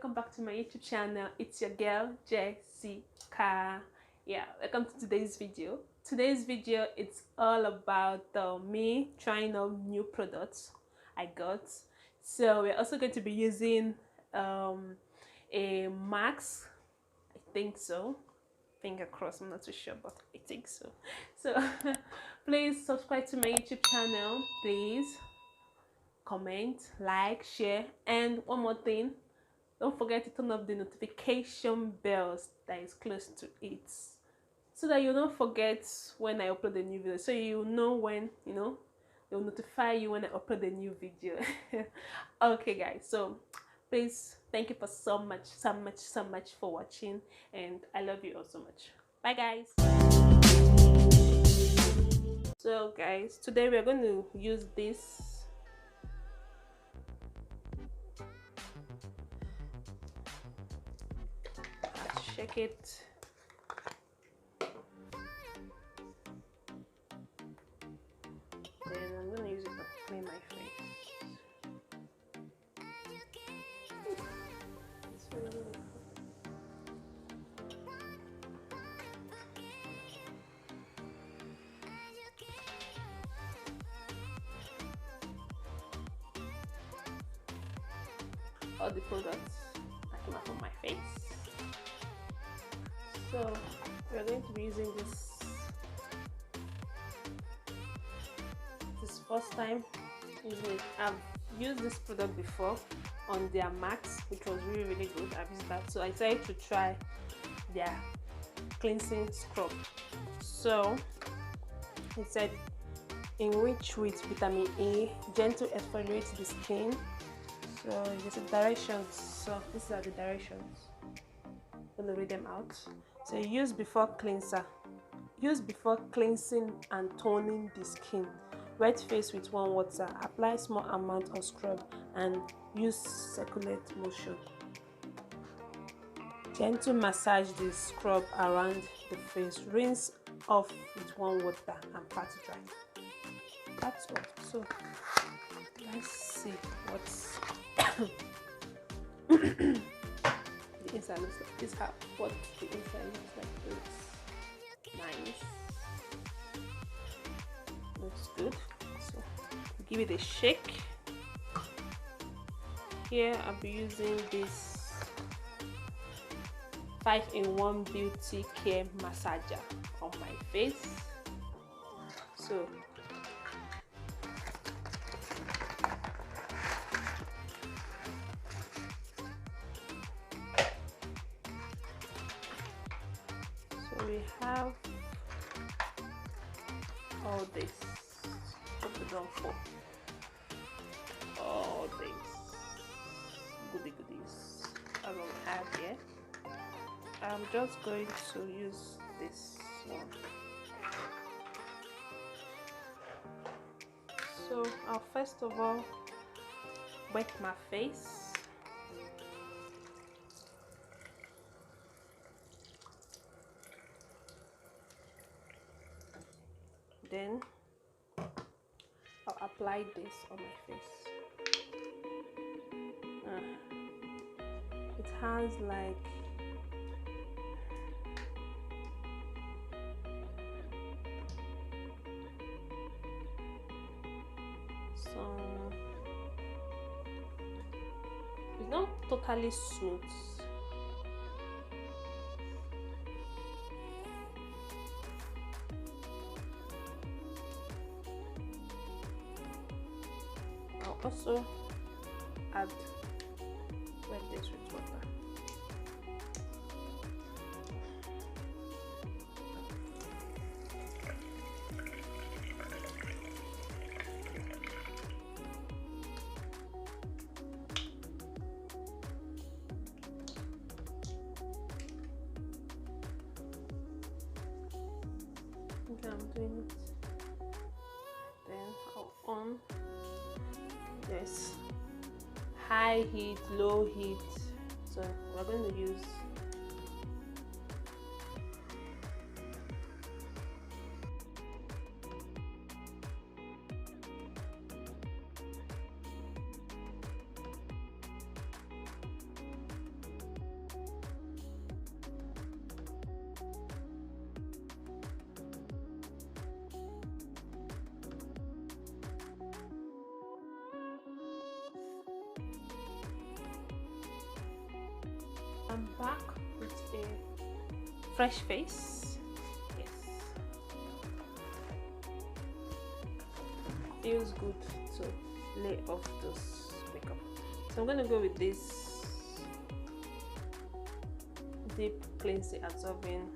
welcome back to my YouTube channel. It's your girl Jessica. Yeah, welcome to today's video. Today's video, it's all about me trying out new products I got. So we're also going to be using a mask. I think so, finger crossed, I'm not too sure, but I think so. So please subscribe to my YouTube channel, please comment, like, share, and one more thing, don't forget to turn off the notification bells that is close to it, so that you don't forget when I upload a new video, so you know when, they'll notify you when I upload a new video. Okay guys, so please, thank you for so much for watching, and I love you all so much. Bye guys. So guys, today we're going to use this check it. Then I'm gonna use it to clean my face. All the products that came out from my face. So we're going to be using this first time using it. I've used this product before on their max, which was really good. I've used that, so I decided to try their cleansing scrub. So it said enrich with vitamin A, gentle exfoliate the skin. So there's the directions. So these are the directions. I'm gonna read them out. So use before cleanser. Use before cleansing and toning the skin. Wet face with warm water. Apply small amount of scrub and use circulate motion. Gentle massage the scrub around the face. Rinse off with warm water and pat dry. That's all. So let's see what's the inside looks like. This is what the inside looks like. It's nice. Looks good. So give it a shake. Here I'll be using this 5-in-1 beauty care massager on my face. So we have all this. What we done for? All this goodies I don't have here. I'm just going to use this one. So I'll first of all wet my face. Then I'll apply this on my face. It has like some, it's not totally smooth. Also add wet this with water. Okay, I'm doing it. Then I'll on this high heat, low heat. So we're going to use I'm back with a fresh face. Yes, feels good to lay off this makeup. So I'm gonna go with this deep cleansing absorbing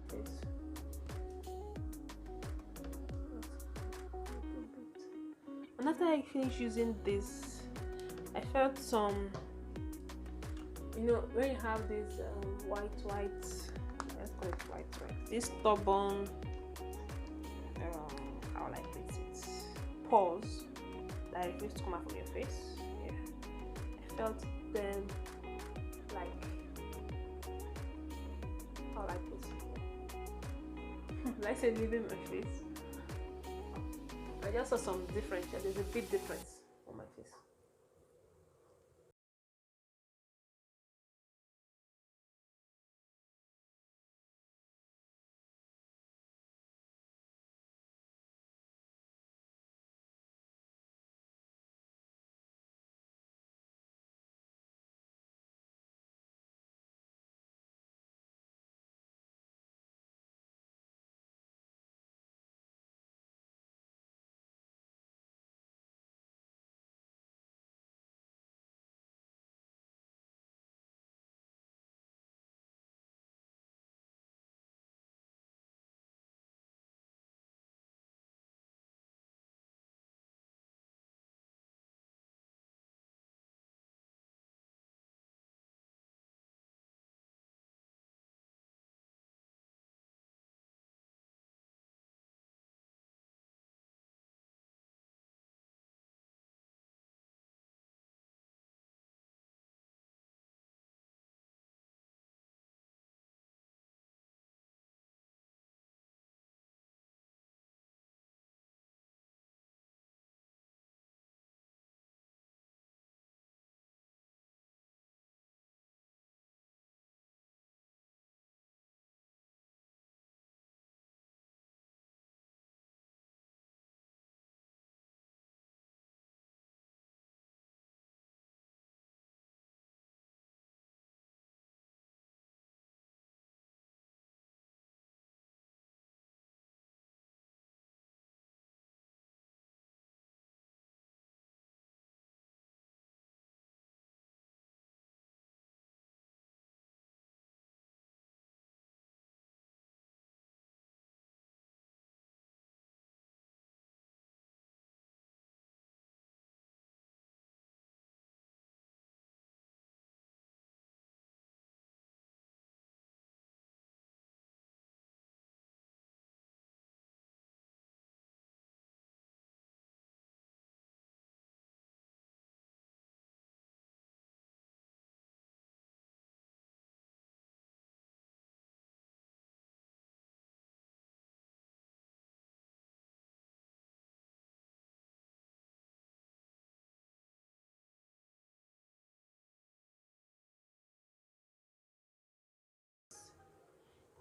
face. And after I finished using this, I felt some, you know, when you have this white, let's call it white, this stubborn, how will I place it, pores that refuse to come out from your face. Yeah, I felt them like, how will I place it? Like I said, leaving my face. I just saw some difference. There's a big difference on my face.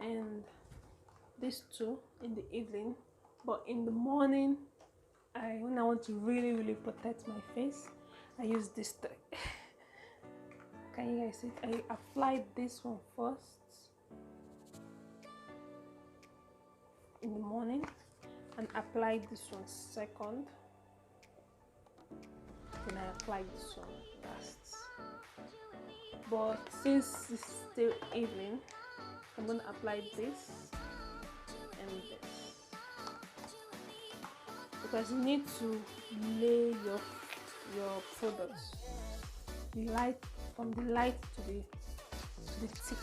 And these two in the evening, but in the morning, when I want to really protect my face, I use this three. Can you guys see it? I applied this one first in the morning and applied this one second, then I applied this one last. But since it's still evening, I'm going to apply this and this, because you need to lay your products from the light to the thick.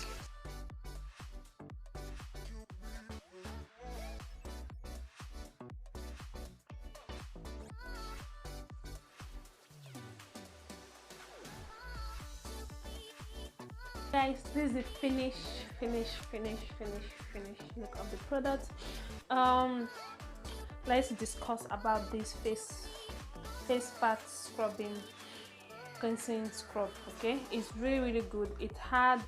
Guys, this is the finish look of the product. Let's discuss about this face fat scrubbing cleansing scrub. Okay, it's really good. It had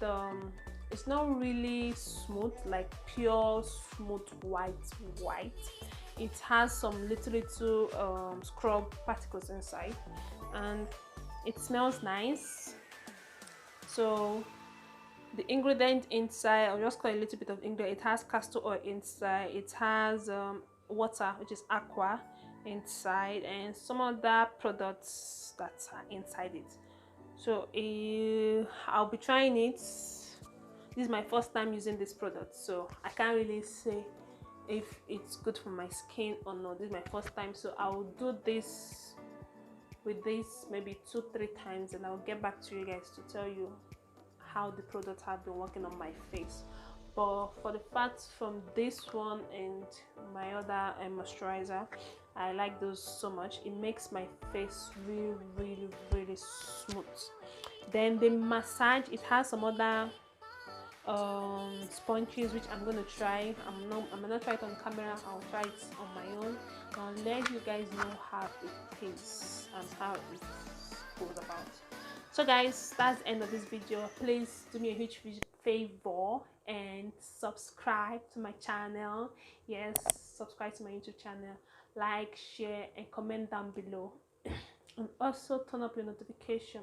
it's not really smooth, like pure smooth white. It has some little scrub particles inside, and it smells nice. So the ingredient inside, I'll just call a little bit of ingredient. It has castor oil inside, it has water, which is aqua, inside, and some other products that are inside it. So I'll be trying it. This is my first time using this product, so I can't really say if it's good for my skin or not. This is my first time, so I'll do this with this maybe 2-3 times, and I'll get back to you guys to tell you how the products have been working on my face. But for the facts from this one and my other moisturizer, I like those so much. It makes my face really smooth. Then the massage, it has some other sponges which I'm gonna try. I'm gonna try it on camera. I'll try it on my own. I'll let you guys know how it tastes and how it goes about. So guys, that's the end of this video. Please do me a huge favor and subscribe to my channel. Yes, subscribe to my YouTube channel, like, share, and comment down below. And also turn up your notification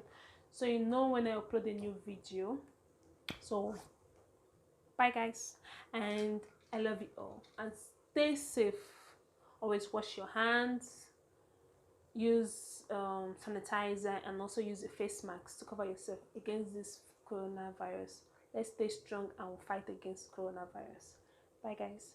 so you know when I upload a new video. So bye guys, and I love you all, and stay safe. Always wash your hands, use sanitizer, and also use a face mask to cover yourself against this coronavirus. Let's stay strong and we'll fight against coronavirus. Bye guys.